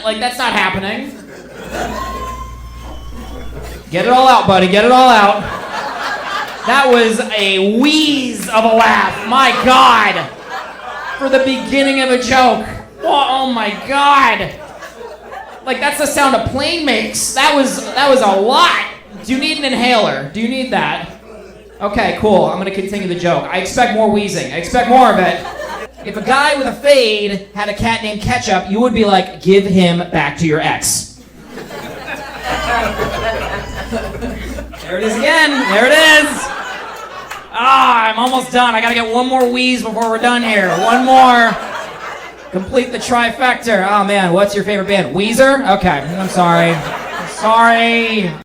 Like, that's not happening. Get it all out, buddy. Get it all out. That was a wheeze of a laugh. My God. For the beginning of a joke. Oh my God. Like, that's the sound a plane makes. That was a lot. Do you need an inhaler? Do you need that? Okay, cool. I'm going to continue the joke. I expect more wheezing. I expect more of it. If a guy with a fade had a cat named Ketchup, you would be like, give him back to your ex. There it is again. There it is. I'm almost done. I got to get one more wheeze before we're done here. One more. Complete the trifecta. Oh, man. What's your favorite band? Weezer? Okay. I'm sorry.